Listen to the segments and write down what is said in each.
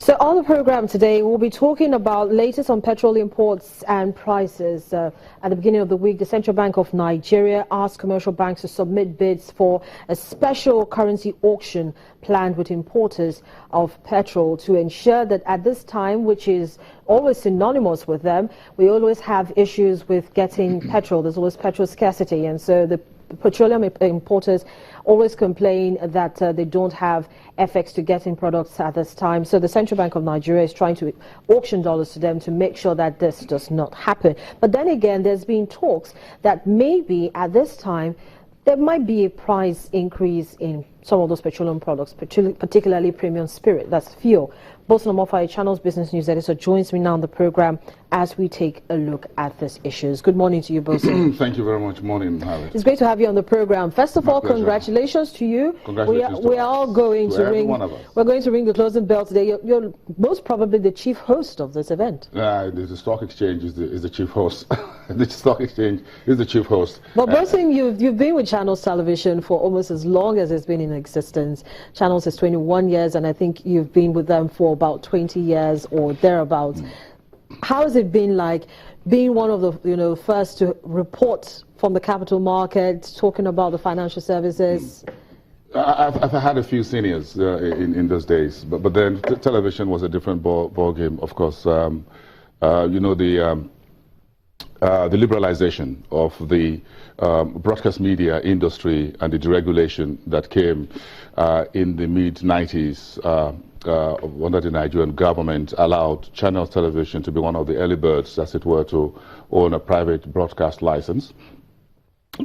So on the program today, we'll be talking about latest on petrol imports and prices. At the beginning of the week, the Central Bank of Nigeria asked commercial banks to submit bids for a special currency auction planned with importers of petrol to ensure that at this time, which is always synonymous with them, we always have issues with getting petrol. There's always petrol scarcity, and so the petroleum importers always complain that they don't have FX to get in products at this time. So the Central Bank of Nigeria is trying to auction dollars to them to make sure that this does not happen. But then again, there's been talks that maybe at this time there might be a price increase in some of those petroleum products, particularly premium spirit, that's fuel. Bosun Omofai, Channels Business News Editor, joins me now on the program as we take a look at these issues. Good morning to you, Bosun. Thank you very much. Morning, Harry. It's great to have you on the program. First of all, congratulations to you. Congratulations we are all going to ring. We're going to ring the closing bell today. You're most probably the chief host of this event. The stock exchange is the chief host. The stock exchange is the chief host. But Bosun, you've been with Channels Television for almost as long as it's been in existence. Channels is 21 years, and I think you've been with them for about 20 years or thereabouts. How has it been like being one of the first to report from the capital market, talking about the financial services? I've had a few seniors in those days, but then television was a different ball game. Of course, the liberalization of the broadcast media industry and the deregulation that came in the mid-90s under the Nigerian government allowed Channels Television to be one of the early birds, as it were, to own a private broadcast license.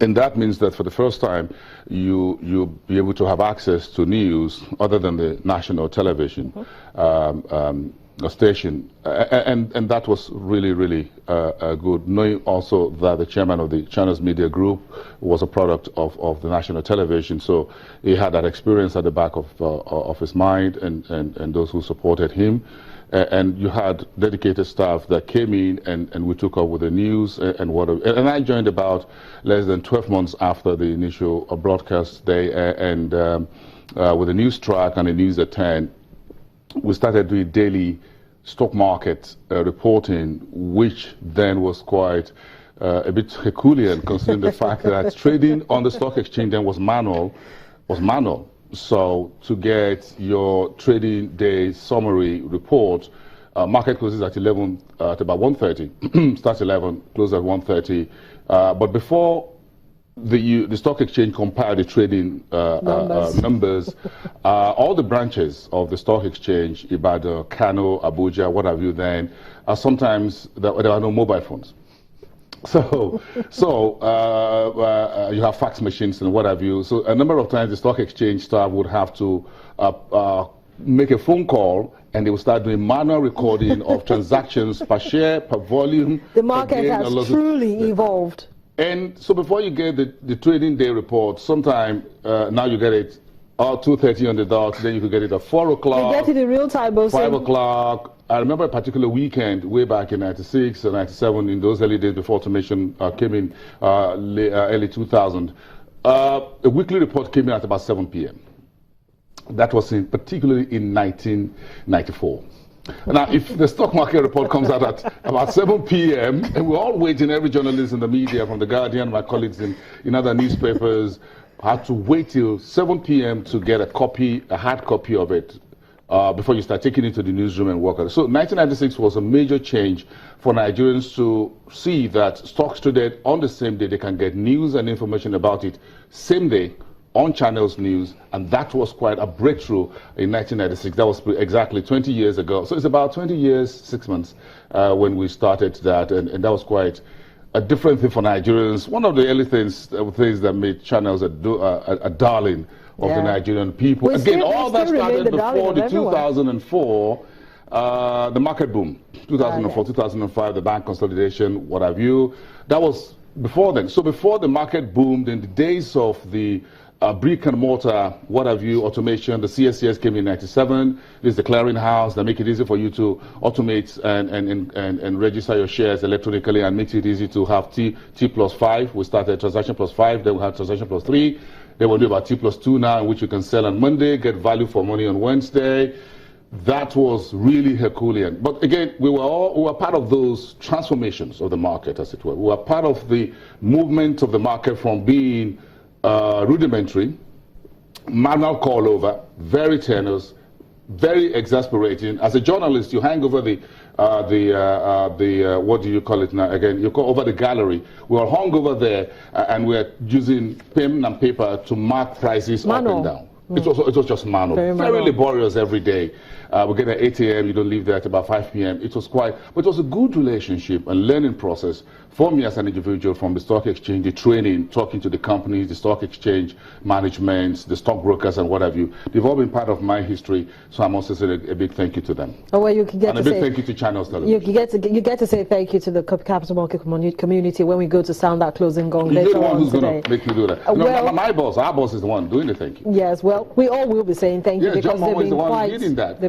And that means that for the first time, you'll be able to have access to news other than the national television station. And that was really, really good. Knowing also that the chairman of the Channels Media Group was a product of the national television, so he had that experience at the back of his mind and those who supported him. And you had dedicated staff that came in and we took up with the news and I joined about less than 12 months after the initial broadcast day, and with the news track and the news at 10, we started doing daily stock market reporting, which then was quite a bit Herculean, considering the fact that trading on the stock exchange then was manual. So to get your trading day summary report, market closes at 11 at about 1:30. Starts 11, closes at 1:30. But before the stock exchange compiled the trading numbers, all the branches of the stock exchange, Ibadan, Kano, Abuja, what have you, then sometimes there are no mobile phones. So you have fax machines and what have you. So a number of times the stock exchange staff would have to make a phone call, and they will start doing manual recording of transactions per share, per volume. The market has truly evolved. And so before you get the trading day report, sometime now you get it 2:30 on the dot, then you could get it at 4 o'clock. You get it in real time, 5 o'clock. I remember a particular weekend way back in 96 or 97, in those early days before automation came in, early 2000. A weekly report came in at about 7 p.m. That was particularly in 1994. Now, if the stock market report comes out at about 7 p.m., and we're all waiting, every journalist in the media, from The Guardian, my colleagues in other newspapers, had to wait till 7 p.m. to get a hard copy of it before you start taking it to the newsroom and work on it. So 1996 was a major change for Nigerians to see that stocks traded on the same day. They can get news and information about it same day on Channels News, and that was quite a breakthrough in 1996. That was exactly 20 years ago. So it's about 20 years, 6 months when we started that, and that was quite a different thing for Nigerians. One of the early things that made Channels a darling of the Nigerian people. Again, all that started before the 2004, the market boom. 2004, 2005, the bank consolidation, what have you. That was before then. So before the market boomed, in the days of the brick and mortar, what have you, automation, the CSCS came in 97. This is the clearinghouse that make it easy for you to automate and register your shares electronically, and makes it easy to have T+5. We started transaction +5, then we had transaction +3. Then we'll do about T+2 now, in which you can sell on Monday, get value for money on Wednesday. that was really Herculean. But again, we were part of those transformations of the market, as it were. We were part of the movement of the market from being rudimentary, manual call over, very tenuous, very exasperating. As a journalist, you hang over the what do you call it now again? You call over the gallery. We were hung over there, and we were using pen and paper to mark prices up and down. It was just manual, very laborious every day. We get at 8 a.m., you don't leave there at about 5 p.m. It was quite, but it was a good relationship and learning process for me as an individual, from the stock exchange, the training, talking to the companies, the stock exchange management, the stockbrokers and what have you. They've all been part of my history, so I must say a big thank you to them. Oh, well, you can get and to a big thank you to Channels Television. You get to say thank you to the capital market community when we go to sound that closing gong later on today. You're the one who's going to make me do that. No, my boss, our boss is the one doing the thank you. Yes, well, we all will be saying thank you, because they've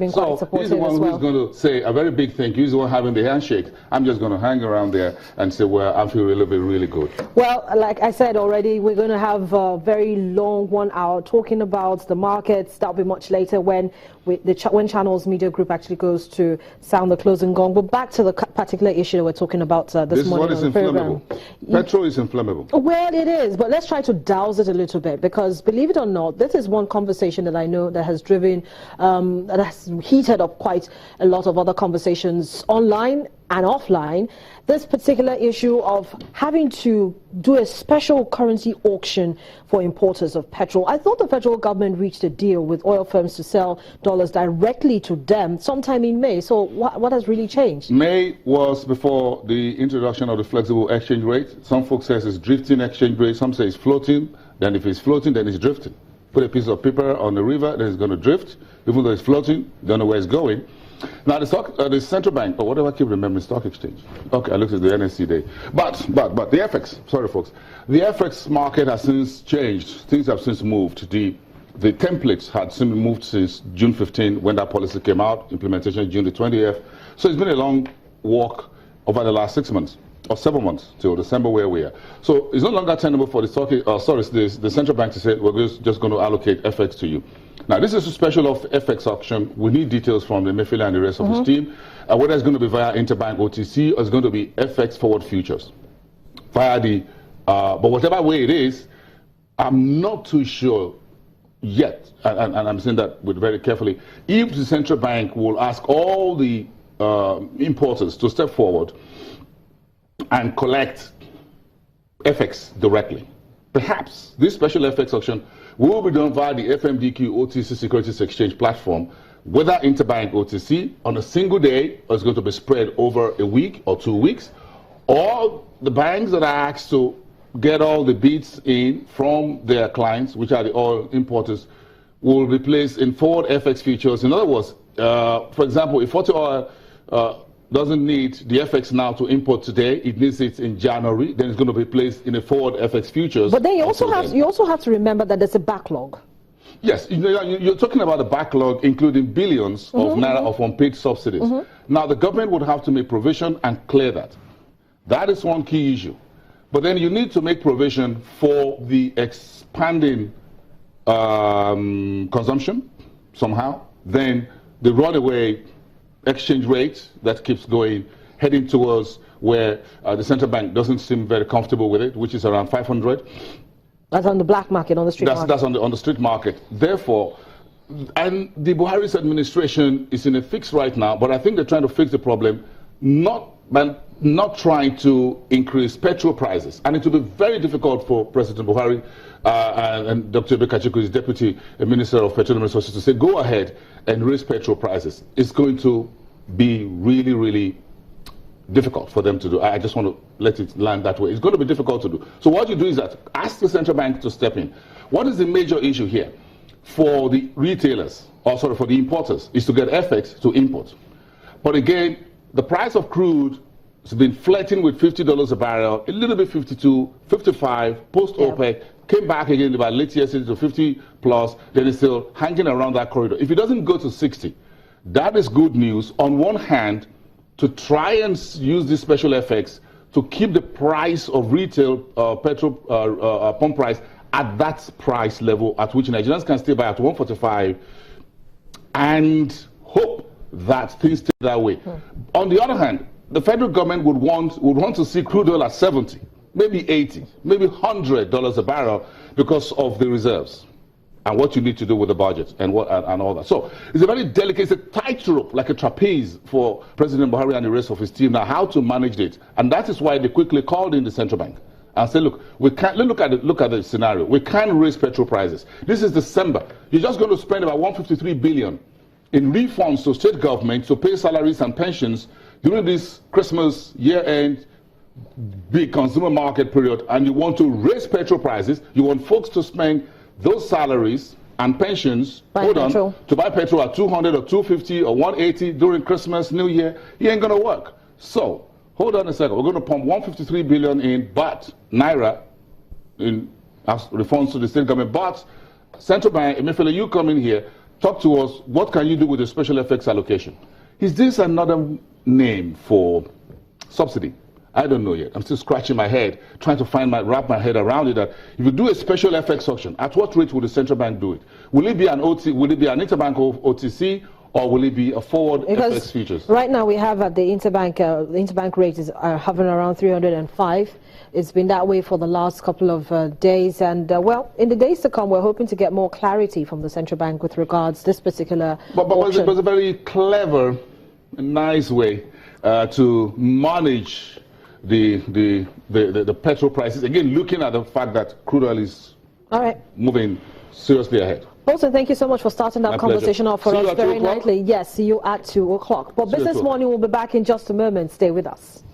been quite supportive. He's the one who's going to say a very big thank you. He's the one having the handshake. I'm just going to hang around there and say, well, I feel really good. Well, like I said already, we're going to have a very long 1 hour talking about the markets. That'll be much later when when Channels Media Group actually goes to sound the closing gong. But back to the particular issue that we're talking about this morning on the program. Petrol is inflammable. Well, it is, but let's try to douse it a little bit, because believe it or not, this is one conversation that I know that has driven, that has heated up quite a lot of other conversations online and offline. This particular issue of having to do a special currency auction for importers of petrol. I thought the federal government reached a deal with oil firms to sell dollars directly to them sometime in May. So what has really changed? May was before the introduction of the flexible exchange rate. Some folks say it's drifting exchange rate. Some say it's floating. Then if it's floating, then it's drifting. Put a piece of paper on the river, then it's going to drift. Even though it's floating, don't know where it's going. Now the central bank, or whatever I keep remembering, stock exchange. Okay, I looked at the NSC day. But the FX, sorry folks, the FX market has since changed. Things have since moved. The templates had since moved since June 15 when that policy came out, implementation June the 20th. So it's been a long walk over the last 6 months. Or 7 months till December, where we are. So it's no longer tenable for the central bank to say we're just going to allocate FX to you. Now this is a special of FX auction. We need details from the Mefila and the rest of his team. Whether it's going to be via interbank OTC or it's going to be FX forward futures via the. But whatever way it is, I'm not too sure yet, and I'm saying that with very carefully. If the central bank will ask all the importers to step forward and collect FX directly. Perhaps this special FX auction will be done via the FMDQ OTC Securities Exchange platform, whether interbank OTC on a single day, or it's going to be spread over a week or 2 weeks, or the banks that are asked to get all the bids in from their clients, which are the oil importers, will be placed in forward FX futures. In other words, for example, if 40 oil doesn't need the FX now to import today, it needs it in January, then it's going to be placed in a forward FX futures. But then you also have to remember that there's a backlog. Yes, you're talking about a backlog including billions of naira of unpaid subsidies. Now the government would have to make provision and clear that. That is one key issue. But then you need to make provision for the expanding consumption somehow. Then the runaway exchange rate that keeps going, heading towards where the central bank doesn't seem very comfortable with it, which is around 500. That's on the black market, on the street market. That's on the street market. Therefore, and the Buhari's administration is in a fix right now, but I think they're trying to fix the problem, not trying to increase petrol prices. And it will be very difficult for President Buhari and Dr. Bekachiku, his deputy minister of petroleum resources, to say, go ahead and raise petrol prices. It's going to be really, really difficult for them to do. I just want to let it land that way. It's going to be difficult to do. So what you do is that ask the central bank to step in. What is the major issue here for the retailers, or sorry, for the importers, is to get FX to import. But again, the price of crude has been flirting with $50 a barrel, a little bit 52, 55, post-OPEC, came back again about late yesterday to 50 plus, then it's still hanging around that corridor. If it doesn't go to 60, that is good news on one hand to try and use this special FX to keep the price of retail petrol pump price at that price level at which Nigerians can stay by at 145 and hope that things stay that way. On the other hand, the federal government would want to see crude oil at 70, maybe 80, maybe $100 a barrel because of the reserves and what you need to do with the budget and all that. So it's a very delicate, it's a tightrope, like a trapeze for President Buhari and the rest of his team now, how to manage it. And that is why they quickly called in the central bank and said, look, we can't look at the scenario. We can't raise petrol prices. This is December. You're just going to spend about 153 billion in refunds to state governments to pay salaries and pensions during this Christmas year-end big consumer market period, and you want to raise petrol prices. You want folks to spend those salaries and pensions to buy petrol at 200 or 250 or 180 during Christmas, New Year. It ain't going to work. So hold on a second. We're going to pump 153 billion in naira in refunds to the state government. But central bank, Emefiele, you come in here, talk to us. What can you do with the special effects allocation? Is this another name for subsidy? I don't know yet. I'm still scratching my head, trying to wrap my head around it. That if you do a special FX auction, at what rate will the central bank do it? Will it be an Will it be an interbank OTC, or will it be a forward FX futures? Right now we have at the interbank rate is hovering around 305. It's been that way for the last couple of days, and well, in the days to come, we're hoping to get more clarity from the central bank with regards to this particular auction. But it's a very clever, nice way to manage the petrol prices, again looking at the fact that crude oil is moving seriously ahead. Also, thank you so much for starting that conversation off for us very nicely. Yes, see you at 2 o'clock. But Business Morning will be back in just a moment. Stay with us.